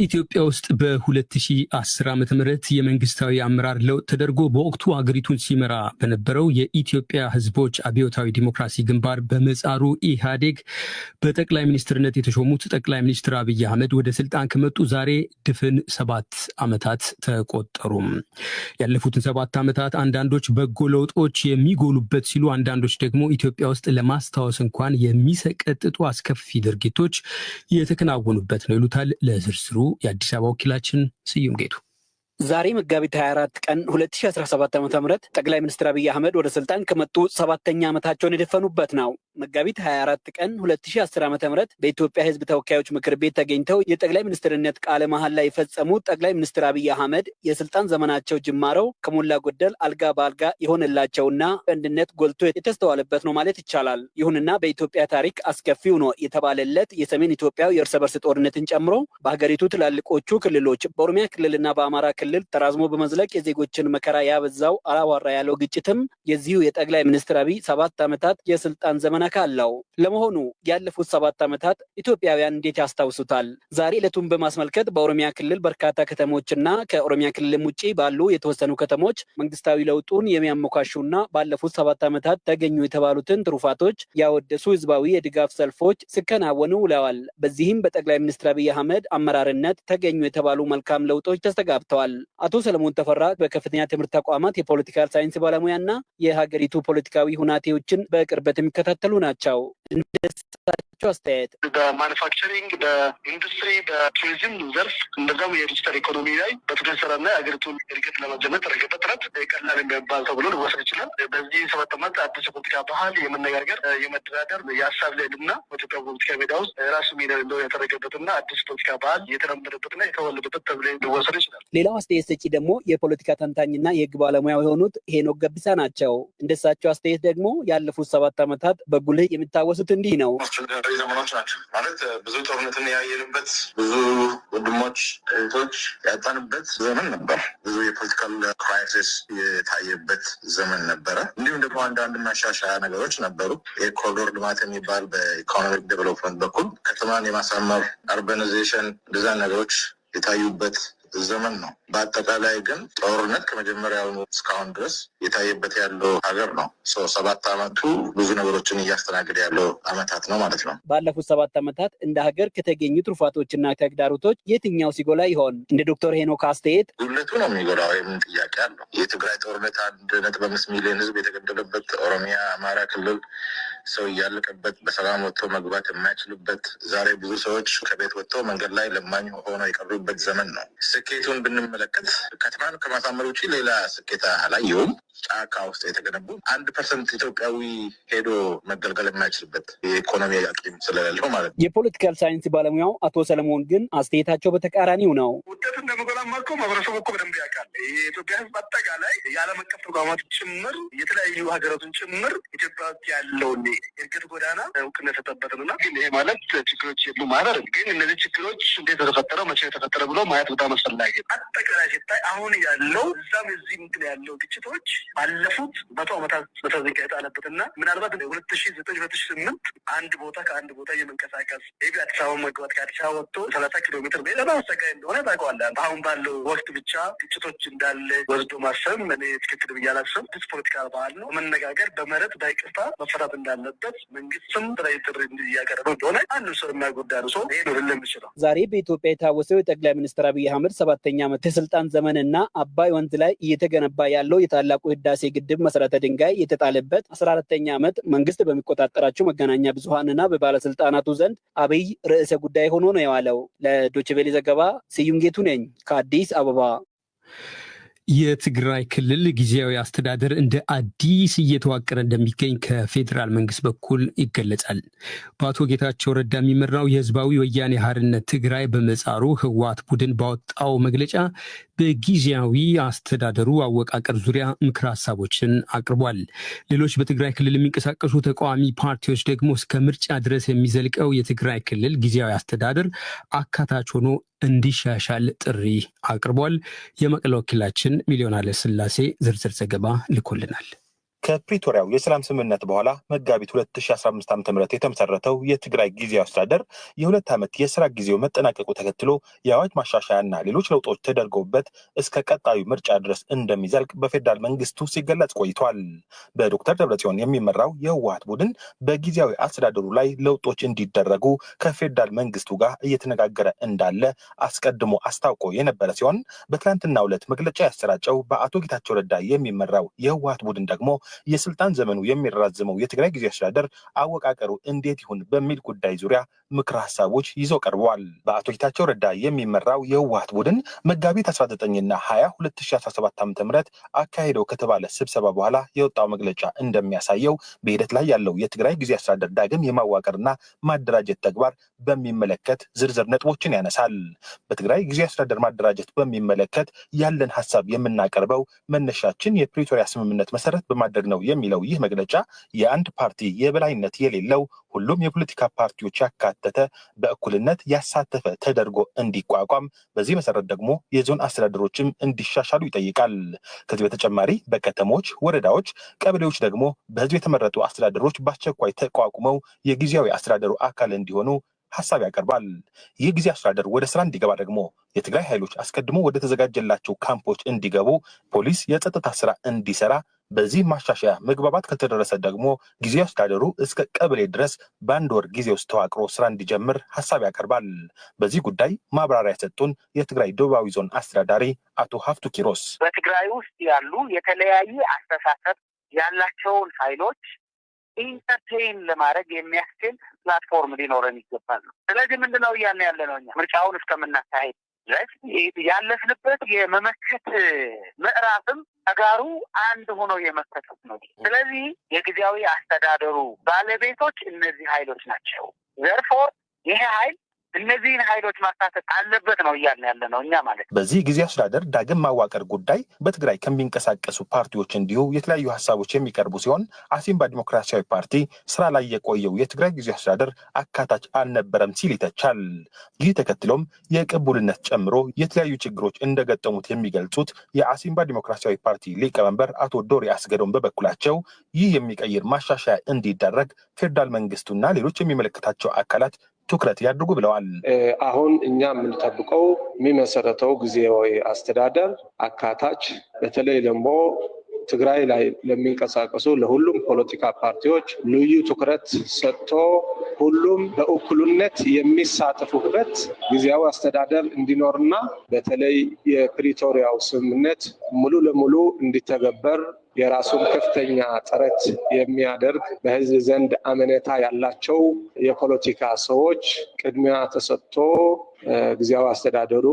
ኢትዮጵያ ውስጥ በ2010 ዓ.ም የመንግስታዊ አመራር ለውጥ ተደርጎ በወቅቱ አገሪቱን ሲመራ በነበረው የኢትዮጵያ ሕዝቦች አብዮታዊ ዲሞክራሲ ግንባር በምህጻሩ ኢህአዴግ በጠቅላይ ሚኒስትርነት የተሾሙት ጠቅላይ ሚኒስትር አብይ አህመድ ወደ ስልጣን ከመጡ ዛሬ ድፍን 7 ዓመታት ተቆጠሩ። ያለፉትን 7 ዓመታት አንዳንዶች በጎ ለውጦች የሚጎሉበት ሲሉ፣ አንዳንዶች ደግሞ ኢትዮጵያ ውስጥ ለማስታወስ እንኳን የሚሰቀጥጡ አስከፊ ድርጊቶች የተከናወኑበት ነው ይሉታል። ለዝርዝሩ የአዲስ አበባ ወኪላችን ስዩም ጌቱ። ዛሬ መጋቢት 24 ቀን 2017 ዓ.ም ጠቅላይ ሚኒስትር አብይ አህመድ ወደ ስልጣን ከመጡ 7ኛ ዓመታቸውን የደፈኑበት ነው። መጋቢት 24 ቀን 2010 ዓ.ም በኢትዮጵያ ሕዝብ ተወካዮች ምክር ቤት ተገኝተው የጠቅላይ ሚኒስትርነት ቃለ መሐላ ላይ የፈጸሙት ጠቅላይ ሚኒስትር አብይ አህመድ የስልጣን ዘመናቸው ጅማረው ከሞላ ጎደል አልጋ በአልጋ የሆነላቸውና አንድነት ጎልቶ የተስተዋለበት ነው ማለት ይቻላል። ይሁንና በኢትዮጵያ ታሪክ አስከፊው ነው የተባለለት የሰሜን ኢትዮጵያው የእርስ በርስ ጦርነትን ጨምሮ በሀገሪቱ ትላልቆቹ ክልሎች በኦሮሚያ ክልልና በአማራ ክልል ተራዝሞ በመዝለቅ የዜጎችን መከራ ያበዛው አላዋራ ያለው ግጭትም የዚሁ የጠቅላይ ሚኒስትር አብይ 7 ዓመታት የስልጣን ዘመን አካለው። ለመሆኑ ያለፉት 7 ዓመታት ኢትዮጵያውያን እንዴት ያስታውሱታል? ዛሬ ዕለቱን በማስመልከት በኦሮሚያ ክልል በርካታ ከተሞችና ከኦሮሚያ ክልልም ውጭ ባሉ የተወሰኑ ከተሞች መንግስታዊ ለውጡን የሚያሞካሹና ባለፉት 7 ዓመታት ተገኙ የተባሉትን ትሩፋቶች ያወደሱ ህዝባዊ የድጋፍ ሰልፎች ሲከናወኑ ውለዋል። በዚህም በጠቅላይ ሚኒስትር አብይ አህመድ አመራርነት ተገኙ የተባሉ መልካም ለውጦች ተስተጋብተዋል። አቶ ሰለሞን ተፈራ በከፍተኛ ትምህርት ተቋማት የፖለቲካል ሳይንስ ባለሙያና የሀገሪቱ ፖለቲካዊ ሁናቴዎችን በቅርበት የሚከታተሉ ናቸው። እንደሳቸው አስተያየት በማኑፋክቸሪንግ፣ በኢንዱስትሪ፣ በቱሪዝም ዘርፍ እንደዛም የዲጂታል ኢኮኖሚ ላይ በትኩረት ሰራና የሀገሪቱን እድገት ለማዘመን የተደረገበት ጥረት ቀላል የሚባል ተብሎ ሊወሰድ ይችላል። በዚህ 7 ዓመት አዲስ የፖለቲካ ባህል የመነጋገር፣ የመደራደር፣ የሀሳብ ልዕልና በኢትዮጵያ ፖለቲካ ሜዳ ውስጥ ራሱ ሚና እንደሆነ የተደረገበትና አዲስ ፖለቲካ ባህል የተለመደበትና የተወለደበት ተብሎ ሊወሰድ ይችላል። ሌላው አስተያየት ሰጪ ደግሞ የፖለቲካ ተንታኝና የህግ ባለሙያ የሆኑት ሄኖክ ገቢሳ ናቸው። እንደሳቸው አስተያየት ደግሞ ያለፉት 7 ዓመታት በጉልህ የሚታወሱት እንዲህ ነው። አስቸጋሪ ዘመኖች ናቸው ማለት ብዙ ጦርነትን ያየንበት፣ ብዙ ወንድሞች እህቶች ያጣንበት ዘመን ነበር። ብዙ የፖለቲካል ክራይሲስ የታየበት ዘመን ነበረ። እንዲሁም ደግሞ አንዳንድ ማሻሻያ ነገሮች ነበሩ። የኮሪዶር ልማት የሚባል በኢኮኖሚክ ዴቨሎፕመንት በኩል ከተማን የማሳመር አርባናይዜሽን፣ እንደዛ ነገሮች የታዩበት ዘመን ነው። በአጠቃላይ ግን ጦርነት ከመጀመሪያው እስካሁን ድረስ የታየበት ያለው ሀገር ነው። 7 ዓመቱ ብዙ ነገሮችን እያስተናገደ ያለው ዓመታት ነው ማለት ነው። ባለፉት 7 ዓመታት እንደ ሀገር ከተገኙ ትሩፋቶችና ተግዳሮቶች የትኛው ሲጎላ ይሆን? እንደ ዶክተር ሄኖክ አስተያየት ጉልቱ ነው የሚጎላው። የምን ጥያቄ አለው? የትግራይ ጦርነት 1.5 ሚሊዮን ህዝብ የተገደለበት፣ ኦሮሚያ፣ አማራ ክልል ሰው እያለቀበት፣ በሰላም ወጥቶ መግባት የማይችሉበት፣ ዛሬ ብዙ ሰዎች ከቤት ወጥተው መንገድ ላይ ለማኝ ሆነው የቀሩበት ዘመን ነው። ስኬቱን ብንመለከት ከተማን ከማሳመር ውጭ ሌላ ስኬት አላየሁም። ጫካ ውስጥ የተገነቡ 1% ኢትዮጵያዊ ሄዶ መገልገል የማይችልበት የኢኮኖሚ አቅም ስለሌለው ማለት ነው። የፖለቲካል ሳይንስ ባለሙያው አቶ ሰለሞን ግን አስተያየታቸው በተቃራኒው ነው። ውጤት እንደመጎላማ እኮ ማህበረሰቡ እኮ በደንብ ያውቃል። የኢትዮጵያ ህዝብ አጠቃላይ የዓለም አቀፍ ተቋማት ጭምር የተለያዩ ሀገራቱን ጭምር ኢትዮጵያ ውስጥ ያለውን የእድገት ጎዳና እውቅና የተሰጠበት ነው። ግን ይሄ ማለት ችግሮች የሉ ማለት ግን እነዚህ ችግሮች እንዴት ተፈጠረው፣ መቼ የተፈጠረ ብሎ ማየት በጣም አስፈላጊ ነው። አጠቃላይ ሲታይ አሁን ያለው እዛም እዚህ ምክል ያለው ግጭቶች ባለፉት 100 ዓመታት በተዘጋ የጣለበትና ምናልባት 2009-2008 አንድ ቦታ ከአንድ ቦታ የመንቀሳቀስ አዲስ አበባ መግባት ከአዲስ አበባ ወጥቶ 30 ኪሎ ሜትር በጣም አስቸጋሪ እንደሆነ ታውቀዋለህ። አሁን ባለው ወቅት ብቻ ግጭቶች እንዳለ ወስዶ ማሰብ እኔ ትክክል ብዬ አላስብም። ፖለቲካ ባህል ነው። መነጋገር በመረት በይቅርታ መፈታት እንዳለበት መንግስትም ጥሪ እያቀረበው እንደሆነ አንዱ ሰው የማይጎዳ ነው። ሰው ይሄ ነው ለምችለው ዛሬ በኢትዮጵያ የታወሰው የጠቅላይ ሚኒስትር አብይ አህመድ 7ኛ ዓመት የስልጣን ዘመንና አባይ ወንዝ ላይ እየተገነባ ያለው የታላቁ ህዳሴ ግድብ መሰረተ ድንጋይ የተጣለበት 14ኛ ዓመት መንግስት በሚቆጣጠራቸው መገናኛ ብዙሃንና በባለስልጣናቱ ዘንድ አብይ ርዕሰ ጉዳይ ሆኖ ነው የዋለው። ለዶይቼ ቬለ ዘገባ ስዩም ጌቱ ነኝ ከአዲስ አበባ። የትግራይ ክልል ጊዜያዊ አስተዳደር እንደ አዲስ እየተዋቀረ እንደሚገኝ ከፌዴራል መንግስት በኩል ይገለጻል። በአቶ ጌታቸው ረዳ የሚመራው የህዝባዊ ወያኔ ሓርነት ትግራይ በምህጻሩ ህወሓት ቡድን ባወጣው መግለጫ በጊዜያዊ አስተዳደሩ አወቃቀር ዙሪያ ምክር ሀሳቦችን አቅርቧል። ሌሎች በትግራይ ክልል የሚንቀሳቀሱ ተቃዋሚ ፓርቲዎች ደግሞ እስከ ምርጫ ድረስ የሚዘልቀው የትግራይ ክልል ጊዜያዊ አስተዳደር አካታች ሆኖ እንዲሻሻል ጥሪ አቅርቧል። የመቀለ ወኪላችን ሚሊዮን አለስላሴ ዝርዝር ዘገባ ልኮልናል። ከፕሪቶሪያው የሰላም ስምምነት በኋላ መጋቢት 2015 ዓ.ም የተመሰረተው የትግራይ ጊዜያዊ አስተዳደር የሁለት ዓመት የስራ ጊዜው መጠናቀቁ ተከትሎ የአዋጅ ማሻሻያና ሌሎች ለውጦች ተደርገውበት እስከ ቀጣዩ ምርጫ ድረስ እንደሚዘልቅ በፌዴራል መንግስቱ ሲገለጽ ቆይቷል። በዶክተር ደብረጽዮን የሚመራው የህወሓት ቡድን በጊዜያዊ አስተዳደሩ ላይ ለውጦች እንዲደረጉ ከፌዴራል መንግስቱ ጋር እየተነጋገረ እንዳለ አስቀድሞ አስታውቆ የነበረ ሲሆን በትናንትናው ዕለት መግለጫ ያሰራጨው በአቶ ጌታቸው ረዳ የሚመራው የህወሓት ቡድን ደግሞ የስልጣን ዘመኑ የሚራዘመው የትግራይ ጊዜያዊ አስተዳደር አወቃቀሩ እንዴት ይሁን በሚል ጉዳይ ዙሪያ ምክረ ሀሳቦች ይዘው ቀርበዋል። በአቶ ጌታቸው ረዳ የሚመራው የህወሓት ቡድን መጋቢት 19ና 20 2017 ዓ.ም አካሄደው ከተባለ ስብሰባ በኋላ የወጣው መግለጫ እንደሚያሳየው በሂደት ላይ ያለው የትግራይ ጊዜያዊ አስተዳደር ዳግም የማዋቀርና ማደራጀት ተግባር በሚመለከት ዝርዝር ነጥቦችን ያነሳል። በትግራይ ጊዜያዊ አስተዳደር ማደራጀት በሚመለከት ያለን ሀሳብ የምናቀርበው መነሻችን የፕሪቶሪያ ስምምነት መሰረት በማድረግ ነው የሚለው ይህ መግለጫ የአንድ ፓርቲ የበላይነት የሌለው ሁሉም የፖለቲካ ፓርቲዎች ያካተተ በእኩልነት ያሳተፈ ተደርጎ እንዲቋቋም በዚህ መሰረት ደግሞ የዞን አስተዳደሮችም እንዲሻሻሉ ይጠይቃል። ከዚህ በተጨማሪ በከተሞች፣ ወረዳዎች፣ ቀበሌዎች ደግሞ በህዝብ የተመረጡ አስተዳደሮች በአስቸኳይ ተቋቁመው የጊዜያዊ አስተዳደሩ አካል እንዲሆኑ ሀሳብ ያቀርባል። ይህ ጊዜ አስተዳደር ወደ ስራ እንዲገባ ደግሞ የትግራይ ኃይሎች አስቀድሞ ወደ ተዘጋጀላቸው ካምፖች እንዲገቡ፣ ፖሊስ የጸጥታ ስራ እንዲሰራ፣ በዚህ ማሻሻያ መግባባት ከተደረሰ ደግሞ ጊዜ አስተዳደሩ እስከ ቀበሌ ድረስ በአንድ ወር ጊዜ ውስጥ ተዋቅሮ ስራ እንዲጀምር ሀሳብ ያቀርባል። በዚህ ጉዳይ ማብራሪያ የሰጡን የትግራይ ደቡባዊ ዞን አስተዳዳሪ አቶ ሀፍቱ ኪሮስ በትግራይ ውስጥ ያሉ የተለያየ አስተሳሰብ ያላቸውን ኃይሎች ኢንተርቴይን ለማድረግ የሚያስችል ፕላትፎርም ሊኖረን ይገባል። ስለዚህ ምንድነው እያልን ያለ ነው? እኛ ምርጫውን እስከምናካሄድ ድረስ ያለፍንበት የመመከት ምዕራፍም ተጋሩ አንድ ሆኖ የመከተት ነው። ስለዚህ የጊዜያዊ አስተዳደሩ ባለቤቶች እነዚህ ኃይሎች ናቸው። ዘርፎር ይሄ ኃይል እነዚህን ኃይሎች ማሳተፍ አለበት ነው እያልን ያለ ነው እኛ ማለት ነው። በዚህ ጊዜ አስተዳደር ዳግም ማዋቀር ጉዳይ በትግራይ ከሚንቀሳቀሱ ፓርቲዎች እንዲሁ የተለያዩ ሀሳቦች የሚቀርቡ ሲሆን አሲምባ ዲሞክራሲያዊ ፓርቲ ስራ ላይ የቆየው የትግራይ ጊዜ አስተዳደር አካታች አልነበረም ሲል ይተቻል። ይህ ተከትሎም የቅቡልነት ጨምሮ የተለያዩ ችግሮች እንደገጠሙት የሚገልጹት የአሲምባ ዲሞክራሲያዊ ፓርቲ ሊቀመንበር አቶ ዶሪ አስገዶም በበኩላቸው ይህ የሚቀይር ማሻሻያ እንዲደረግ ፌዴራል መንግስቱና ሌሎች የሚመለከታቸው አካላት ትኩረት ያድርጉ ብለዋል። አሁን እኛ የምንጠብቀው የሚመሰረተው ጊዜያዊ አስተዳደር አካታች፣ በተለይ ደግሞ ትግራይ ላይ ለሚንቀሳቀሱ ለሁሉም ፖለቲካ ፓርቲዎች ልዩ ትኩረት ሰጥቶ ሁሉም በእኩልነት የሚሳተፉበት ጊዜያዊ አስተዳደር እንዲኖርና በተለይ የፕሪቶሪያው ስምምነት ሙሉ ለሙሉ እንዲተገበር የራሱን ከፍተኛ ጥረት የሚያደርግ በህዝብ ዘንድ አመኔታ ያላቸው የፖለቲካ ሰዎች ቅድሚያ ተሰጥቶ ጊዜያዊ አስተዳደሩ